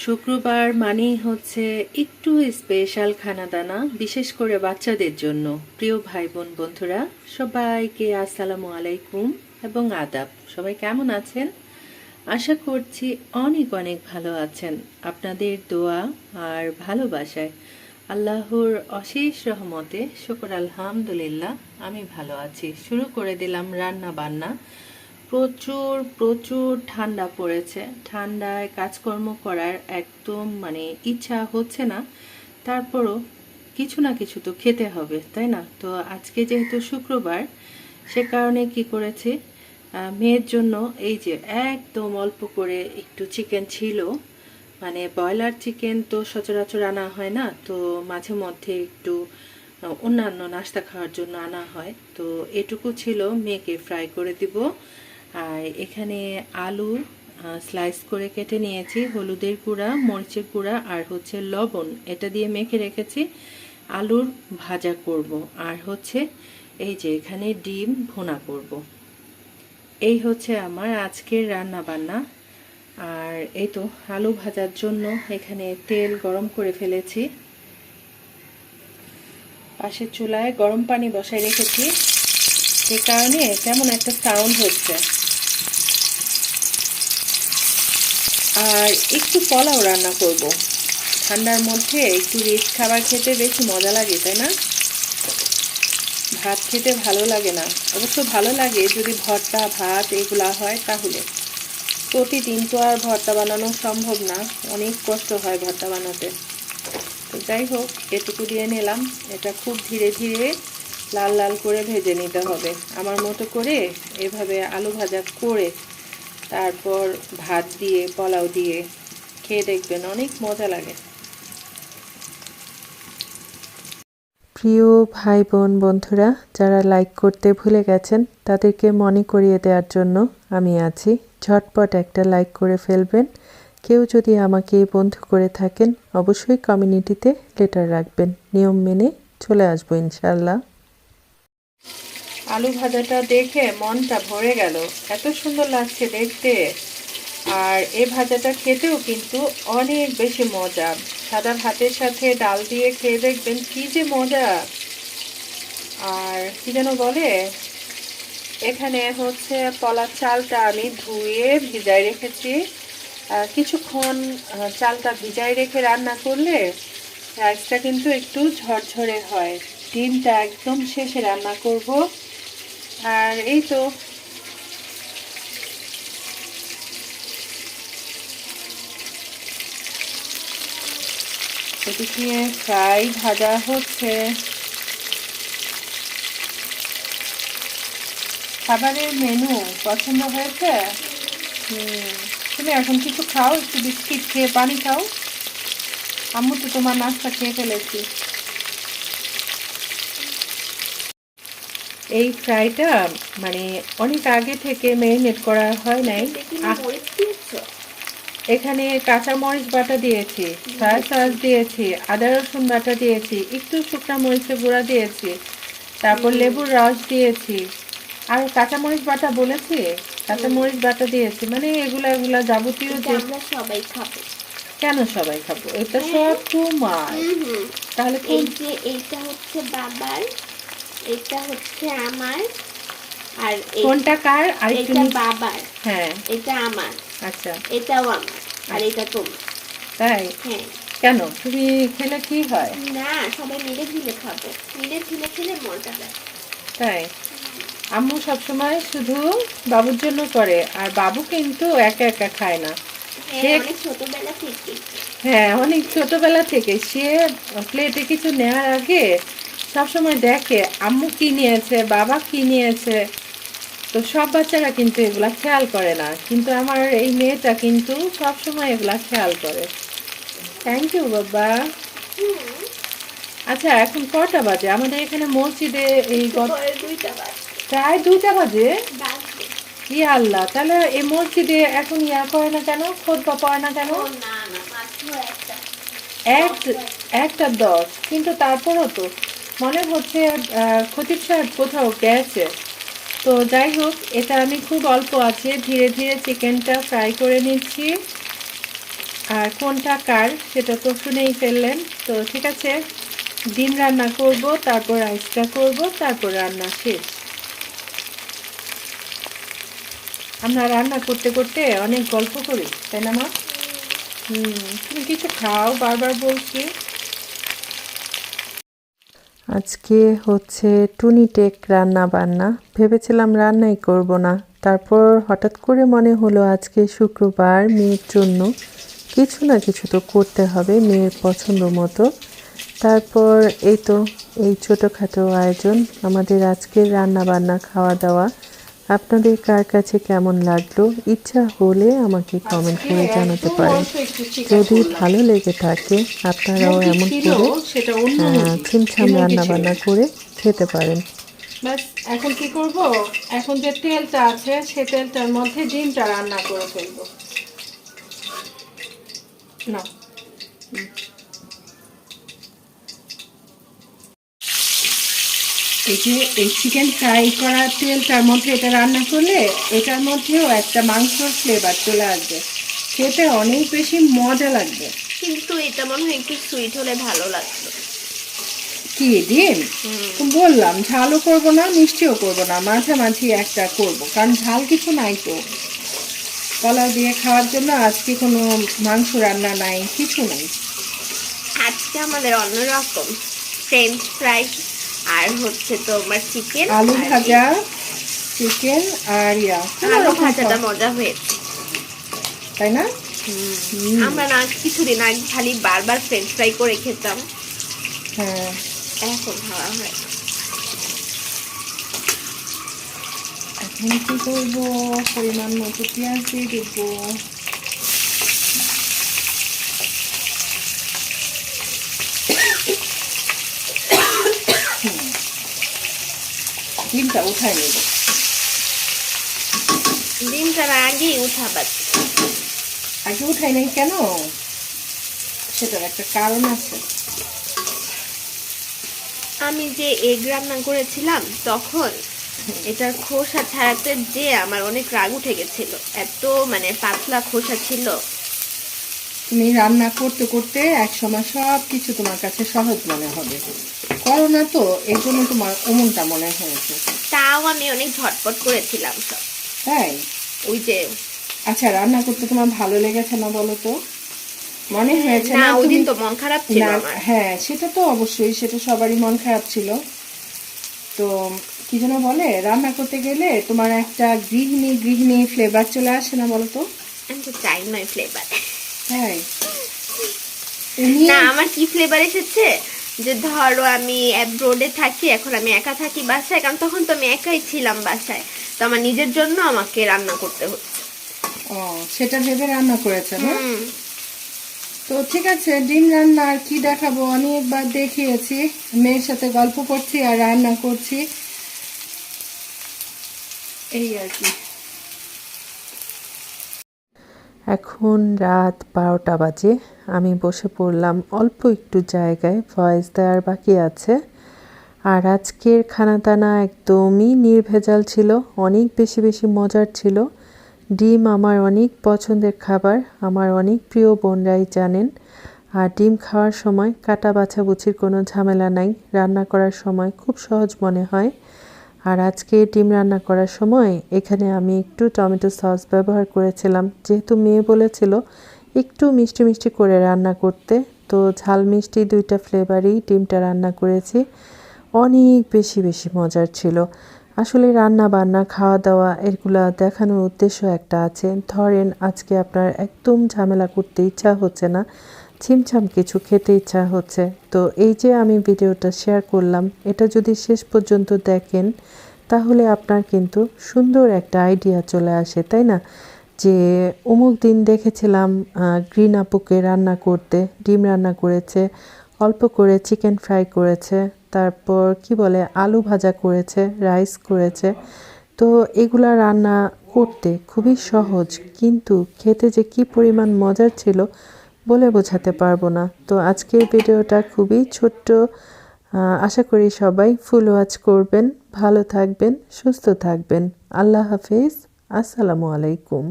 শুক্রবার মানেই হচ্ছে একটু স্পেশাল খানাদানা, বিশেষ করে বাচ্চাদের জন্য। প্রিয় ভাই বোন বন্ধুরা সবাইকে আসসালামু আলাইকুম এবং আদাব। সবাই কেমন আছেন? আশা করছি অনেক অনেক ভালো আছেন। আপনাদের দোয়া আর ভালোবাসায় আল্লাহর অশেষ রহমতে শুকর আলহামদুলিল্লাহ আমি ভালো আছি। শুরু করে দিলাম রান্না বান্না। প্রচুর প্রচুর ঠান্ডা পড়েছে। ঠান্ডায় কাজকর্ম করার একদম ইচ্ছা হচ্ছে না। তারপরও কিছু না কিছু তো খেতে হবে, তাই না? তো আজকে যেহেতু শুক্রবার, সে কারণে কি করেছি, মেয়ের জন্য এই যে একদম অল্প করে একটু চিকেন ছিল। ব্রয়লার চিকেন তো সচরাচর আনা হয় না, তো মাঝে মধ্যে একটু অন্যান্য নাস্তা খাওয়ার জন্য আনা হয়। তো এটুকু ছিল, মেয়েকে ফ্রাই করে দিব। আর এখানে আলু স্লাইস করে কেটে নিয়েছি, হলুদের গুঁড়া, মরিচের গুঁড়া আর হচ্ছে লবণ, এটা দিয়ে মেখে রেখেছি। আলুর ভাজা করব আর হচ্ছে এই যে এখানে ডিম ভুনা করব। এই হচ্ছে আমার আজকের রান্না বান্না। আর এই তো আলু ভাজার জন্য এখানে তেল গরম করে ফেলেছি। পাশের চুলায় গরম পানি বসাই রেখেছি, সে কারণে কেমন একটা সাউন্ড হচ্ছে। আর একটু পোলাও রান্না করব। ঠান্ডার মধ্যে একটু রিচ খাবার খেতে বেশি মজা লাগে, তাই না? ভাত খেতে ভালো লাগে না, অবশ্য ভালো লাগে যদি ভর্তা ভাত এগুলা হয় তাহলে। প্রতিদিন তো আর ভর্তা বানানো সম্ভব না, অনেক কষ্ট হয় ভর্তা বানাতে। তো যাই হোক, এটুকু দিয়ে নিলাম। এটা খুব ধীরে ধীরে লাল লাল করে ভেজে নিতে হবে আমার মতো করে। এভাবে আলু ভাজা করে তারপর ভাত দিয়ে পোলাও দিয়ে খেয়ে দেখবেন, অনেক মজা লাগে। প্রিয় ভাই বোন বন্ধুরা, যারা লাইক করতে ভুলে গেছেন তাদেরকে মনে করিয়ে দেওয়ার জন্য আমি আছি। ঝটপট একটা লাইক করে ফেলবেন। কেউ যদি আমাকে বন্ধু করে থাকেন অবশ্যই কমিউনিটিতে লেটার রাখবেন, নিয়ম মেনে চলে আসবো ইনশাল্লাহ। আলু ভাজাটা দেখে মনটা ভরে গেল, এত সুন্দর লাগছে দেখতে। আর এই ভাজাটা খেতেও কিন্তু অনেক বেশি মজা। সাদা ভাতের সাথে ডাল দিয়ে খেয়ে দেখবেন কি যে মজা। আর কি যেন বলে, এখানে হচ্ছে পলার চালটা আমি ধুয়ে ভিজাই রেখেছি। কিছুক্ষণ চালটা ভিজাই রেখে রান্না করলে রাইসটা কিন্তু একটু ঝরঝরে হয়। ডিমটা একদম শেষে রান্না করব। আর এই তো এদিকে ফ্রাই ভাজা হচ্ছে। খাবারের মেনু পছন্দ হয়েছে? তুমি এখন কিছু খাও, একটু বিস্কিট খেয়ে পানি খাও। আম্মু তো তোমার নাস্তা খেয়ে ফেলেছি। এই ফ্রাইটা অনেক আগে থেকে ম্যারিনেট করা হয় নাই। এখানে কাঁচা মরিচ বাটা দিয়েছি, সয়া সস দিয়েছি, আদা রসুন বাটা দিয়েছি, একটু শুকনা মরিচের গুঁড়া দিয়েছি, তারপর লেবুর রস দিয়েছি। আর কাঁচামরিচ বাটা বলেছি, কাঁচামরিচ বাটা দিয়েছি। এগুলা যাবতীয় যে সবাই খাবো। কেন সবাই খাবো? এটা সব তোমার। তাহলে এই যে এইটা হচ্ছে বাবার, এটা হচ্ছে আমার, আর কোনটা কার? আর এটা বাবার, হ্যাঁ এটা আমার, আচ্ছা এটাও আমার, আর এটা তোমার। তাই? হ্যাঁ। কেন, তুমি খেলে কি হয়? না, সবাই মিলে ঝিলে খাবো, মিলে ঝিলে খেলে মজা লাগে। তাই? আম্মু সবসময় শুধু বাবুর জন্য করে, আর বাবু কিন্তু একা একা খায় না। অনেক ছোটবেলা থেকে। হ্যাঁ, অনেক ছোটবেলা থেকে সে প্লেটে কিছু নেওয়ার আগে সবসময় দেখে আম্মু কি নিয়েছে, বাবা কি নিয়েছে। তো সব বাচ্চারা কিন্তু এগুলা খেয়াল করে না, কিন্তু আমার এই মেয়েটা কিন্তু সবসময় এগুলা খেয়াল করে। থ্যাংক ইউ বাবা। আচ্ছা, এখন কটা বাজে? আমাদের এখানে মসজিদে এই প্রায় 2টা বাজে। ইয়া আল্লাহ, তাহলে এই মসজিদে এখন করে না কেন, খুতবা পড়ে না কেন? একটা 10, কিন্তু তারপরও তো মনে হচ্ছে খতিব সাহেব কোথাও গেছে। তো যাই হোক, এটা আমি খুব অল্প আছে ধীরে ধীরে চিকেনটা ফ্রাই করে নিচ্ছি। আর কোনটা কার সেটা তো শুনেই ফেললেন। তো ঠিক আছে, ডিম রান্না করব, তারপর রাইসটা করব, তারপর রান্না শেষ। আমরা রান্না করতে করতে অনেক গল্প করি, তাই না মা? তুমি কিছু খাও, বারবার বলছি। আজকে হচ্ছে টুনিটেক রান্না বান্না। ভেবেছিলাম রান্নাই করব না, তারপর হঠাৎ করে মনে হলো আজকে শুক্রবার, মেয়ের জন্য কিছু না কিছু তো করতে হবে মেয়ের পছন্দ মতো। তারপর এই ছোটোখাটো আয়োজন আমাদের আজকের রান্না বান্না, খাওয়া দাওয়া। আপনাদের কার কাছে কেমন লাগলো ইচ্ছা হলে আমাকে কমেন্ট করে জানাতে পারেন। যদি ভালো লেগে থাকে আপনারাও এমন করে ছিমছাম রান্না বান্না করে খেতে পারেন। ব্যাস এখন কি করব, এখন যে তেলটা আছে সে তেলটার মধ্যে ডিমটা রান্না করে ফেলবো। না, এই যে এই চিকেন ফ্রাই করা তেলটার মধ্যে এটা রান্না করলে এটার মধ্যেও একটা মাংসর ফ্লেভার চলে আসবে, খেতে অনেক বেশি মজা লাগবে। কিন্তু এটা মনে হয় একটু সুইট হলে ভালো লাগবে। কি ডিম? বললাম ঝালও করব না, মিষ্টিও করব না, মাঝামাঝি একটা করব, কারণ ঝাল কিছু নাই তো। কলা দিয়ে খাওয়ার জন্য আজকে কোনো মাংস রান্না নাই, কিছু নাই। আজকে আমাদের অন্যরকম ফ্রেঞ্চ ফ্রাই আর হচ্ছে তোমার চিকেন, আলু ভাজা, চিকেন আর আলু ভাজাটা মজা হয়েছে, তাই না? আমরা না কিছুদিন আগে খালি বারবার ফ্রেঞ্চ ফ্রাই করে খেতাম, হ্যাঁ এখন খাওয়া হয়। এখন কি করবো, পরিমাণ মতো পেঁয়াজ দিয়ে দেবো। ডিমটা উঠাই নেব, ডিমটা আগেই উঠাবার। আগে উঠাই নাই কেন, সেটার একটা কারণ আছে। আমি যে এগ রান্না করেছিলাম তখন এটার খোসা ছাড়াতে যে আমার অনেক রাগ উঠে গেছিল, এত মানে পাতলা খোসা ছিল। তুমি রান্না করতে করতে এক সময় সব কিছু তোমার কাছে সহজ মনে হবে, করো না তো এই জন্য তোমার অমনটা মনে হয়েছে। তাও আমি অনেক ঝটপট করেছিলাম সব। তাই? ওই যে আচ্ছা, রান্না করতে তোমার ভালো লেগেছে না বলো তো? মনে হয়েছে না? না ওই দিন তুমি? তো মন খারাপ ছিল না, আমার। হ্যাঁ সেটা তো অবশ্যই, সেটা সবারই মন খারাপ ছিল। তো কি যেন বলে, রান্না করতে গেলে তোমার একটা গৃহিণী ফ্লেভার চলে আসে না বলো তো? আমি তো চাই নয় ফ্লেভার। তাই না, আমার কি ফ্লেভার এসেছে যে ধরো আমি অ্যাব্রোডে থাকি, এখন আমি একা থাকি বাসায়, কারণ তখন তো আমি একাই ছিলাম বাসায়, তো আমার নিজের জন্য আমাকে রান্না করতে হচ্ছে। ও, সেটা ভেবে রান্না করেছে না? তো ঠিক আছে, ডিম রান্না আর কি দেখাবো, অনেকবার দেখিয়েছি, মেয়ের সাথে গল্প করছি আর রান্না করছি, এই আর কি। এখন রাত 12টা বাজে, আমি বসে পড়লাম, অল্প একটু জায়গায় ভয়েস দেওয়ার বাকি আছে। আর আজকের খানাদানা একদমই নির্ভেজাল ছিল, অনেক বেশি বেশি মজার ছিল। ডিম আমার অনেক পছন্দের খাবার, আমার অনেক প্রিয় বোনরাই জানেন। আর ডিম খাওয়ার সময় কাটা বাছাবুছির কোনো ঝামেলা নাই, রান্না করার সময় খুব সহজ মনে হয়। আর আজকে ডিম রান্না করার সময় এখানে আমি একটু টমেটো সস ব্যবহার করেছিলাম, যেহেতু মেয়ে বলেছিল একটু মিষ্টি মিষ্টি করে রান্না করতে, তো ঝাল মিষ্টি দুইটা ফ্লেভারই ডিমটা রান্না করেছি। অনেক বেশি বেশি মজার ছিল। আসলে রান্না বান্না খাওয়া দাওয়া এগুলা দেখানোর উদ্দেশ্য একটা আছে। ধরেন আজকে আপনার একদম ঝামেলা করতে ইচ্ছা হচ্ছে না, ছিমছাম কিছু খেতে ইচ্ছা হচ্ছে, তো এই যে আমি ভিডিওটা শেয়ার করলাম, এটা যদি শেষ পর্যন্ত দেখেন তাহলে আপনার কিন্তু সুন্দর একটা আইডিয়া চলে আসে, তাই না? যে অমুক দিন দেখেছিলাম গ্রিন আপুকে রান্না করতে, ডিম রান্না করেছে, অল্প করে চিকেন ফ্রাই করেছে, তারপর কি বলে আলু ভাজা করেছে, রাইস করেছে। তো এগুলা রান্না করতে খুবই সহজ, কিন্তু খেতে যে কি পরিমাণ মজার ছিল বলে বোঝাতে পারবো না। তো আজকের ভিডিওটা খুবই ছোট্ট, আশা করি সবাই ফুল ওয়াচ করবেন। ভালো থাকবেন, সুস্থ থাকবেন। আল্লাহ হাফেজ, আসসালামু আলাইকুম।